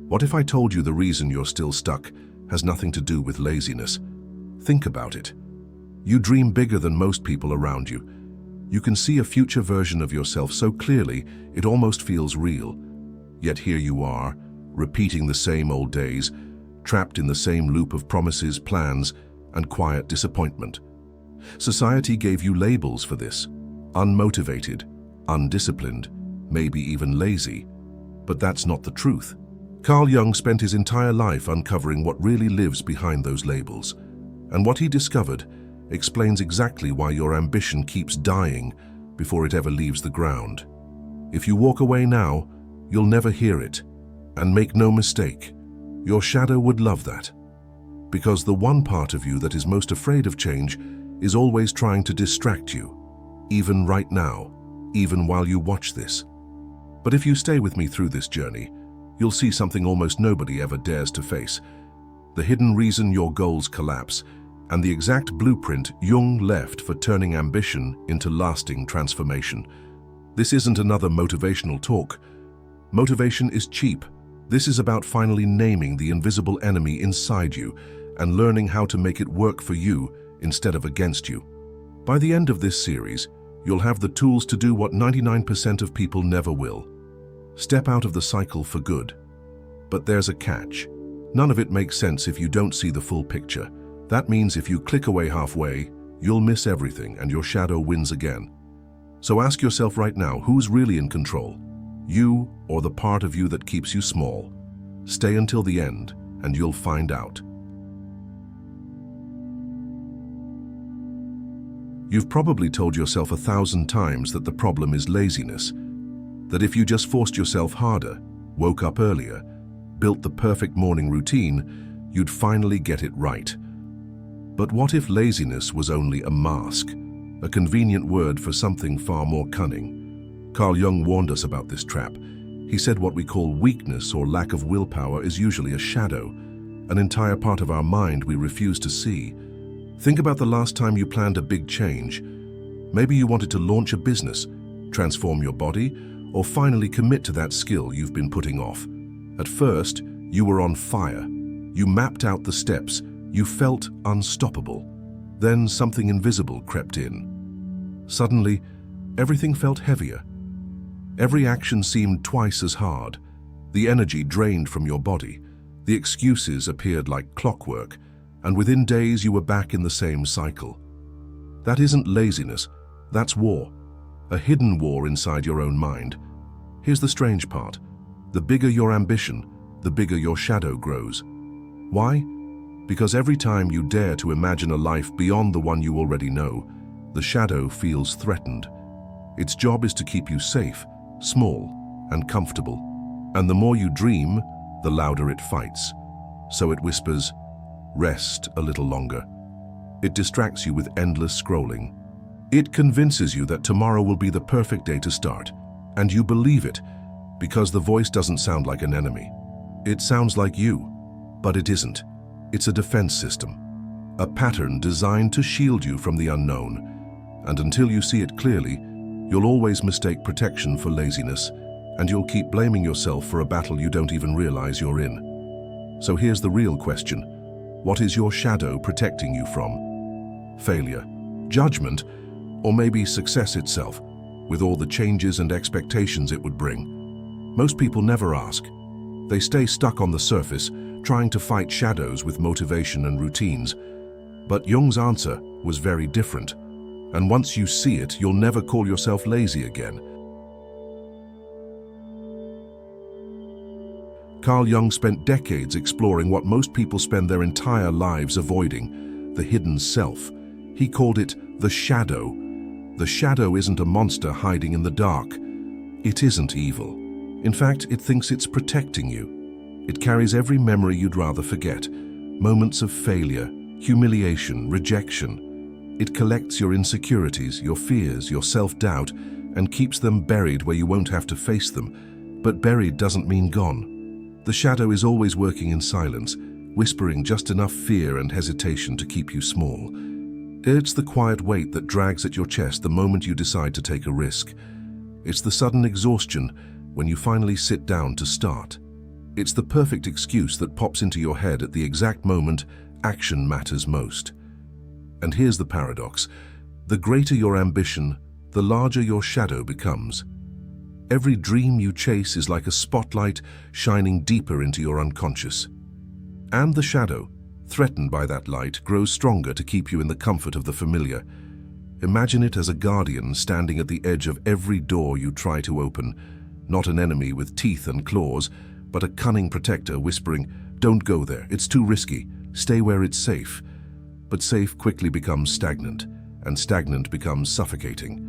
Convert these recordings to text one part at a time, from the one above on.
What if I told you the reason you're still stuck has nothing to do with laziness? Think about it. You dream bigger than most people around you. You can see a future version of yourself so clearly it almost feels real. Yet here you are, repeating the same old days, trapped in the same loop of promises, plans, and quiet disappointment. Society gave you labels for this: unmotivated, undisciplined, maybe even lazy. But that's not the truth. Carl Jung spent his entire life uncovering what really lives behind those labels. And what he discovered explains exactly why your ambition keeps dying before it ever leaves the ground. If you walk away now, you'll never hear it. And make no mistake, your shadow would love that. Because the one part of you that is most afraid of change is always trying to distract you, even right now, even while you watch this. But if you stay with me through this journey, you'll see something almost nobody ever dares to face: the hidden reason your goals collapse, and the exact blueprint Jung left for turning ambition into lasting transformation. This isn't another motivational talk. Motivation is cheap. This is about finally naming the invisible enemy inside you and learning how to make it work for you instead of against you. By the end of this series, you'll have the tools to do what 99% of people never will: step out of the cycle for good. But there's a catch. None of it makes sense if you don't see the full picture. That means if you click away halfway, you'll miss everything and your shadow wins again. So ask yourself right now, who's really in control? You or the part of you that keeps you small? Stay until the end and you'll find out. You've probably told yourself 1,000 times that the problem is laziness, that if you just forced yourself harder, woke up earlier, built the perfect morning routine, you'd finally get it right. But what if laziness was only a mask, a convenient word for something far more cunning? Carl Jung warned us about this trap. He said what we call weakness or lack of willpower is usually a shadow, an entire part of our mind we refuse to see. Think about the last time you planned a big change. Maybe you wanted to launch a business, transform your body, or finally commit to that skill you've been putting off. At first, you were on fire. You mapped out the steps. You felt unstoppable. Then something invisible crept in. Suddenly, everything felt heavier. Every action seemed twice as hard. The energy drained from your body. The excuses appeared like clockwork, and within days you were back in the same cycle. That isn't laziness, that's war. A hidden war inside your own mind. Here's the strange part. The bigger your ambition, the bigger your shadow grows. Why? Because every time you dare to imagine a life beyond the one you already know, the shadow feels threatened. Its job is to keep you safe, small, and comfortable. And the more you dream, the louder it fights. So it whispers, "Rest a little longer." It distracts you with endless scrolling. It convinces you that tomorrow will be the perfect day to start. And you believe it, because the voice doesn't sound like an enemy. It sounds like you, but it isn't. It's a defense system, a pattern designed to shield you from the unknown. And until you see it clearly, you'll always mistake protection for laziness, and you'll keep blaming yourself for a battle you don't even realize you're in. So here's the real question. What is your shadow protecting you from? Failure, judgment, or maybe success itself, with all the changes and expectations it would bring? Most people never ask. They stay stuck on the surface, trying to fight shadows with motivation and routines. But Jung's answer was very different. And once you see it, you'll never call yourself lazy again. Carl Jung spent decades exploring what most people spend their entire lives avoiding: the hidden self. He called it the shadow. The shadow isn't a monster hiding in the dark. It isn't evil. In fact, it thinks it's protecting you. It carries every memory you'd rather forget, moments of failure, humiliation, rejection. It collects your insecurities, your fears, your self-doubt, and keeps them buried where you won't have to face them. But buried doesn't mean gone. The shadow is always working in silence, whispering just enough fear and hesitation to keep you small. It's the quiet weight that drags at your chest the moment you decide to take a risk. It's the sudden exhaustion when you finally sit down to start. It's the perfect excuse that pops into your head at the exact moment action matters most. And here's the paradox. The greater your ambition, the larger your shadow becomes. Every dream you chase is like a spotlight shining deeper into your unconscious. And the shadow, threatened by that light, grows stronger to keep you in the comfort of the familiar. Imagine it as a guardian standing at the edge of every door you try to open, not an enemy with teeth and claws, but a cunning protector whispering, "Don't go there, it's too risky, stay where it's safe." But safe quickly becomes stagnant, and stagnant becomes suffocating.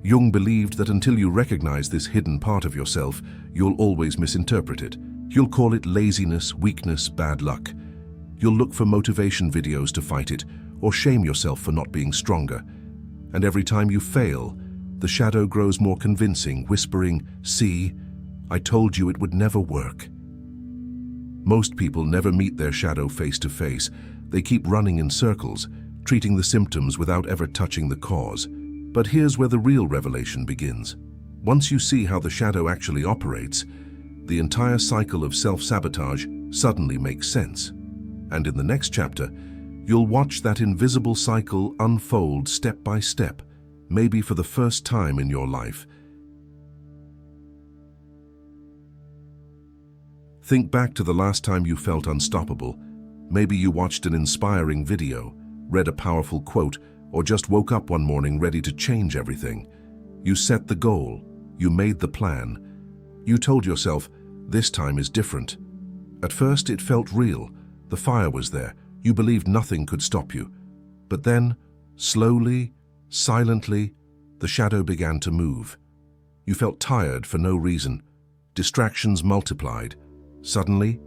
Jung believed that until you recognize this hidden part of yourself, you'll always misinterpret it. You'll call it laziness, weakness, bad luck. You'll look for motivation videos to fight it, or shame yourself for not being stronger. And every time you fail, the shadow grows more convincing, whispering, "See, I told you it would never work." Most people never meet their shadow face to face. They keep running in circles, treating the symptoms without ever touching the cause. But here's where the real revelation begins. Once you see how the shadow actually operates, the entire cycle of self-sabotage suddenly makes sense. And in the next chapter, you'll watch that invisible cycle unfold step by step, maybe for the first time in your life. Think back to the last time you felt unstoppable. Maybe you watched an inspiring video, read a powerful quote, or just woke up one morning ready to change everything. You set the goal. You made the plan. You told yourself, "This time is different." At first, it felt real. The fire was there. You believed nothing could stop you. But then, slowly, silently, the shadow began to move. You felt tired for no reason. Distractions multiplied. Suddenly,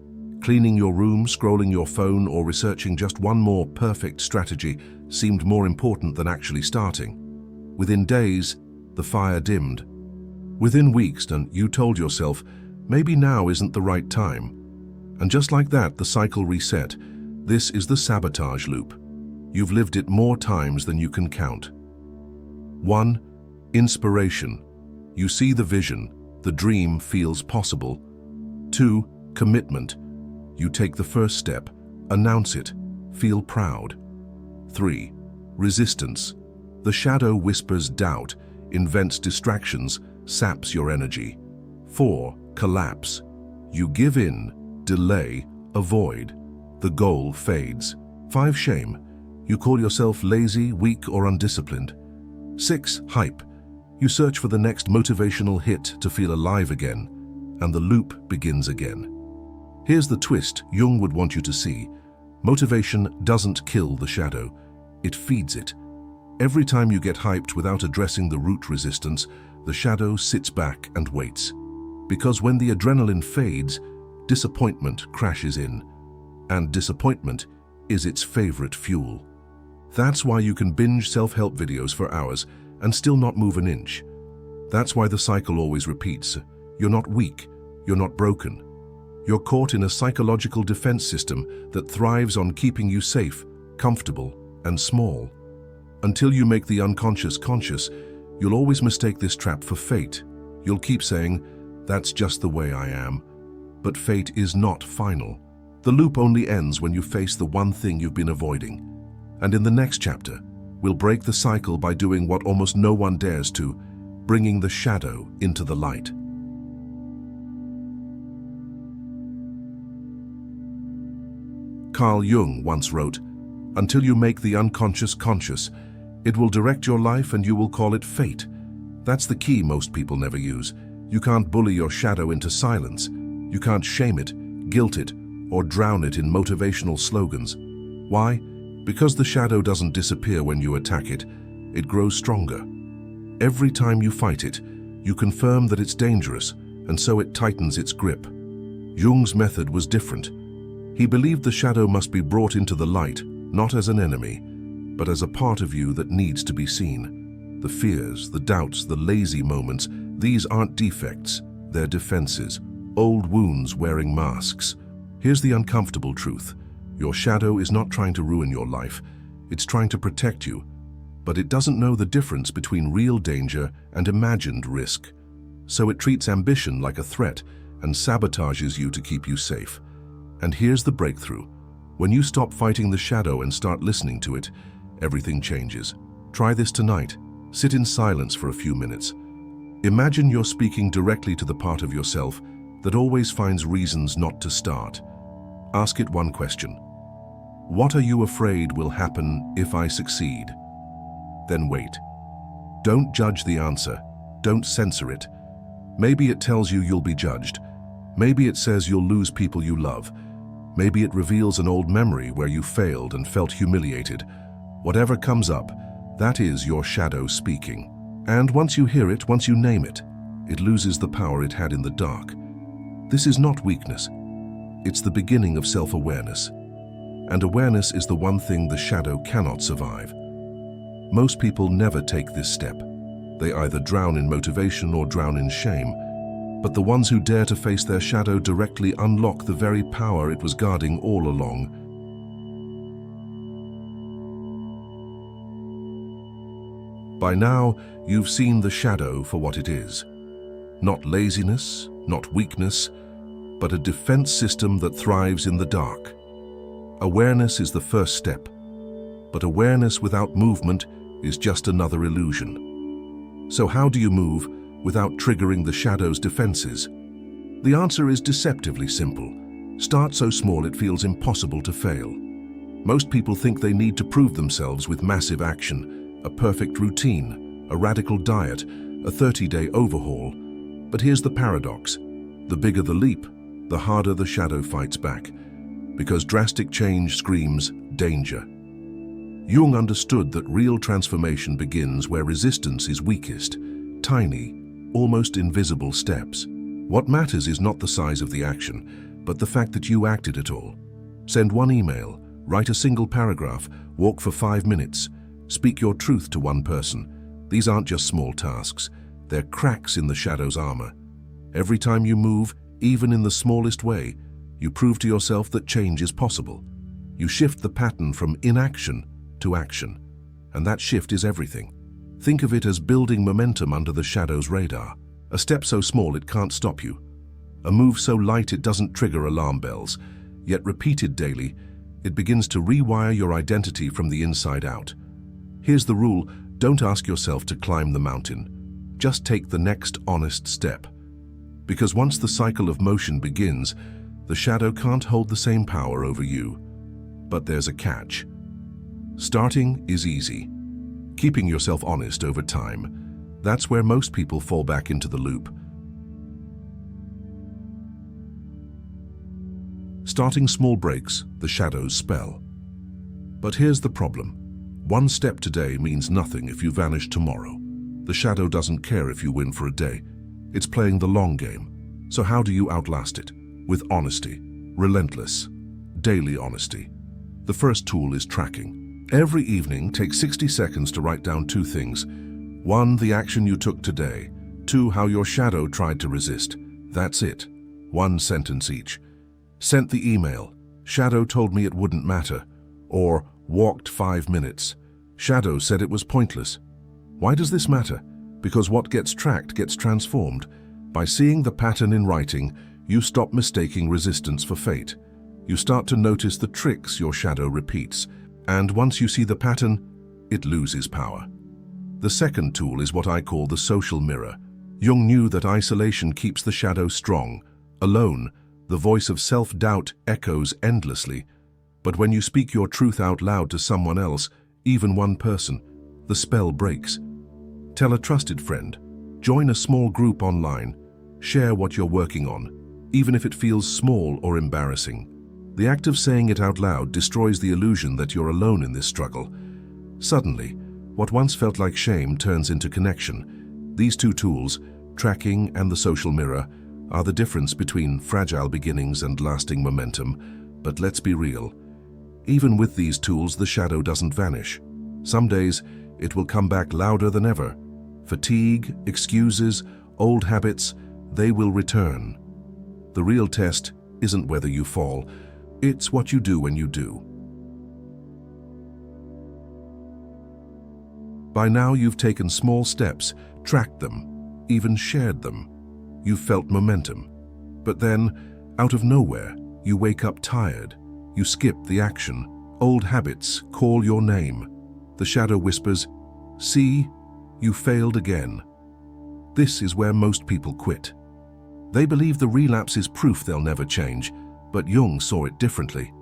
cleaning your room, scrolling your phone, or researching just one more perfect strategy seemed more important than actually starting. Within days, the fire dimmed. Within weeks, you told yourself, maybe now isn't the right time. And just like that, the cycle reset. This is the sabotage loop. You've lived it more times than you can count. 1. Inspiration. You see the vision. The dream feels possible. 2. Commitment. You take the first step, announce it, feel proud. 3. Resistance. The shadow whispers doubt, invents distractions, saps your energy. 4. Collapse. You give in, delay, avoid. The goal fades. 5. Shame. You call yourself lazy, weak, or undisciplined. 6. Hype. You search for the next motivational hit to feel alive again, and the loop begins again. Here's the twist Jung would want you to see. Motivation doesn't kill the shadow, it feeds it. Every time you get hyped without addressing the root resistance, the shadow sits back and waits. Because when the adrenaline fades, disappointment crashes in. And disappointment is its favorite fuel. That's why you can binge self-help videos for hours and still not move an inch. That's why the cycle always repeats. You're not weak, you're not broken. You're caught in a psychological defense system that thrives on keeping you safe, comfortable, and small. Until you make the unconscious conscious, you'll always mistake this trap for fate. You'll keep saying, "That's just the way I am." But fate is not final. The loop only ends when you face the one thing you've been avoiding. And in the next chapter, we'll break the cycle by doing what almost no one dares to, bringing the shadow into the light. Carl Jung once wrote, "Until you make the unconscious conscious, it will direct your life and you will call it fate." That's the key most people never use. You can't bully your shadow into silence. You can't shame it, guilt it, or drown it in motivational slogans. Why? Because the shadow doesn't disappear when you attack it. It grows stronger. Every time you fight it, you confirm that it's dangerous, and so it tightens its grip. Jung's method was different. He believed the shadow must be brought into the light, not as an enemy, but as a part of you that needs to be seen. The fears, the doubts, the lazy moments, these aren't defects, they're defenses, old wounds wearing masks. Here's the uncomfortable truth. Your shadow is not trying to ruin your life, it's trying to protect you. But it doesn't know the difference between real danger and imagined risk. So it treats ambition like a threat and sabotages you to keep you safe. And here's the breakthrough. When you stop fighting the shadow and start listening to it, everything changes. Try this tonight. Sit in silence for a few minutes. Imagine you're speaking directly to the part of yourself that always finds reasons not to start. Ask it one question. What are you afraid will happen if I succeed? Then wait. Don't judge the answer. Don't censor it. Maybe it tells you you'll be judged. Maybe it says you'll lose people you love. Maybe it reveals an old memory where you failed and felt humiliated. Whatever comes up, that is your shadow speaking. And once you hear it, once you name it, it loses the power it had in the dark. This is not weakness. It's the beginning of self-awareness. And awareness is the one thing the shadow cannot survive. Most people never take this step. They either drown in motivation or drown in shame. But the ones who dare to face their shadow directly unlock the very power it was guarding all along. By now, you've seen the shadow for what it is. Not laziness, not weakness, but a defense system that thrives in the dark. Awareness is the first step, but awareness without movement is just another illusion. So how do you move without triggering the shadow's defenses? The answer is deceptively simple. Start so small it feels impossible to fail. Most people think they need to prove themselves with massive action, a perfect routine, a radical diet, a 30-day overhaul. But here's the paradox. The bigger the leap, the harder the shadow fights back, because drastic change screams danger. Jung understood that real transformation begins where resistance is weakest, tiny, almost invisible steps. What matters is not the size of the action, but the fact that you acted at all. Send one email, write a single paragraph, walk for 5 minutes, speak your truth to one person. These aren't just small tasks, they're cracks in the shadow's armor. Every time you move, even in the smallest way, you prove to yourself that change is possible. You shift the pattern from inaction to action, and that shift is everything. Think of it as building momentum under the shadow's radar. A step so small it can't stop you. A move so light it doesn't trigger alarm bells, yet repeated daily, it begins to rewire your identity from the inside out. Here's the rule: don't ask yourself to climb the mountain. Just take the next honest step. Because once the cycle of motion begins, the shadow can't hold the same power over you. But there's a catch. Starting is easy. Keeping yourself honest over time, that's where most people fall back into the loop. Starting small breaks the shadow's spell. But here's the problem. One step today means nothing if you vanish tomorrow. The shadow doesn't care if you win for a day. It's playing the long game. So how do you outlast it? With honesty, relentless, daily honesty. The first tool is tracking. Every evening, take 60 seconds to write down 2 things. 1, the action you took today. 2, how your shadow tried to resist. That's it. 1 sentence each. Sent the email. Shadow told me it wouldn't matter. Or walked 5 minutes. Shadow said it was pointless. Why does this matter? Because what gets tracked gets transformed. By seeing the pattern in writing, you stop mistaking resistance for fate. You start to notice the tricks your shadow repeats. And once you see the pattern, it loses power. The second tool is what I call the social mirror. Jung knew that isolation keeps the shadow strong. Alone, the voice of self-doubt echoes endlessly. But when you speak your truth out loud to someone else, even one person, the spell breaks. Tell a trusted friend. Join a small group online. Share what you're working on, even if it feels small or embarrassing. The act of saying it out loud destroys the illusion that you're alone in this struggle. Suddenly, what once felt like shame turns into connection. These 2 tools, tracking and the social mirror, are the difference between fragile beginnings and lasting momentum. But let's be real. Even with these tools, the shadow doesn't vanish. Some days, it will come back louder than ever. Fatigue, excuses, old habits, they will return. The real test isn't whether you fall. It's what you do when you do. By now you've taken small steps, tracked them, even shared them. You've felt momentum. But then, out of nowhere, you wake up tired. You skip the action. Old habits call your name. The shadow whispers, "See, you failed again." This is where most people quit. They believe the relapse is proof they'll never change, but Jung saw it differently.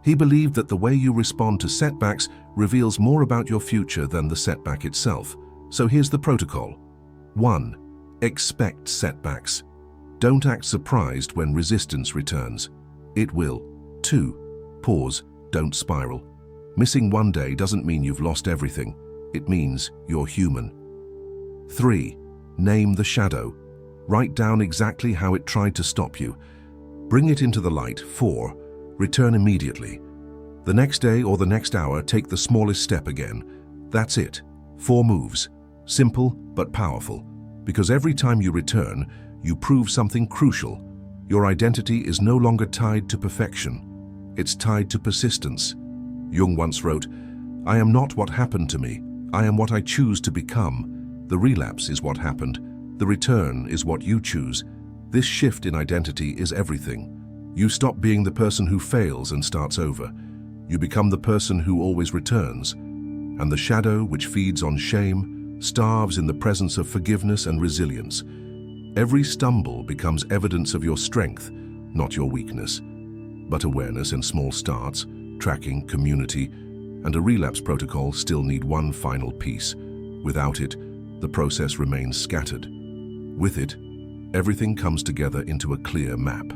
He believed that the way you respond to setbacks reveals more about your future than the setback itself. So here's the protocol. 1. Expect setbacks. Don't act surprised when resistance returns. It will. 2. Pause, don't spiral. Missing one day doesn't mean you've lost everything. It means you're human. 3. Name the shadow. Write down exactly how it tried to stop you. Bring it into the light. 4. Return immediately. The next day or the next hour, take the smallest step again. That's it. 4 moves. Simple but powerful. Because every time you return, you prove something crucial. Your identity is no longer tied to perfection. It's tied to persistence. Jung once wrote, "I am not what happened to me. I am what I choose to become. The relapse is what happened. The return is what you choose." This shift in identity is everything. You stop being the person who fails and starts over. You become the person who always returns. And the shadow, which feeds on shame, starves in the presence of forgiveness and resilience. Every stumble becomes evidence of your strength, not your weakness. But awareness and small starts, tracking, community, and a relapse protocol still need one final piece. Without it, the process remains scattered. With it, everything comes together into a clear map.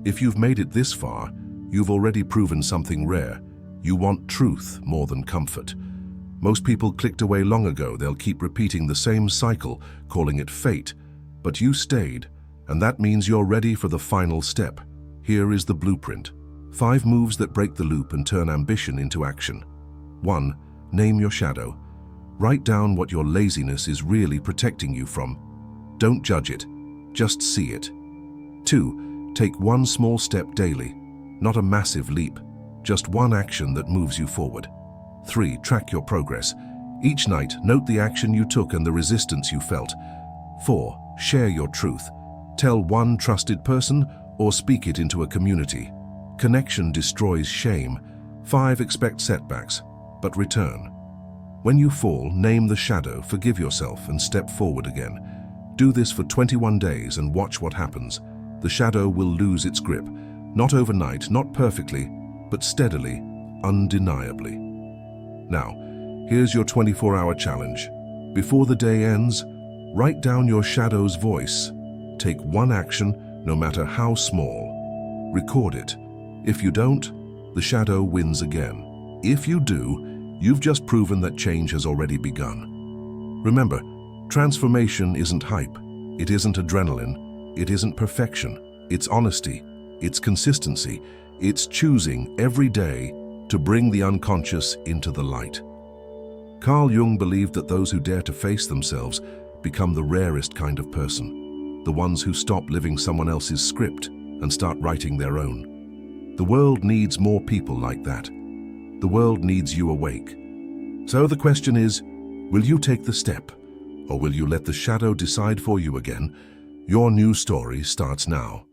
If you've made it this far, you've already proven something rare. You want truth more than comfort. Most people clicked away long ago. They'll keep repeating the same cycle, calling it fate. But you stayed, and that means you're ready for the final step. Here is the blueprint. 5 moves that break the loop and turn ambition into action. 1. Name your shadow. Write down what your laziness is really protecting you from. Don't judge it, just see it. 2. Take one small step daily, not a massive leap, just one action that moves you forward. 3. Track your progress. Each night, note the action you took and the resistance you felt. 4. Share your truth. Tell one trusted person or speak it into a community. Connection destroys shame. 5. Expect setbacks, but return. When you fall, name the shadow, forgive yourself, and step forward again. Do this for 21 days and watch what happens. The shadow will lose its grip. Not overnight, not perfectly, but steadily, undeniably. Now, here's your 24-hour challenge. Before the day ends, write down your shadow's voice. Take one action, no matter how small. Record it. If you don't, the shadow wins again. If you do, you've just proven that change has already begun. Remember, transformation isn't hype. It isn't adrenaline. It isn't perfection. It's honesty. It's consistency. It's choosing every day to bring the unconscious into the light. Carl Jung believed that those who dare to face themselves become the rarest kind of person, the ones who stop living someone else's script and start writing their own. The world needs more people like that. The world needs you awake. So the question is, will you take the step, or will you let the shadow decide for you again? Your new story starts now.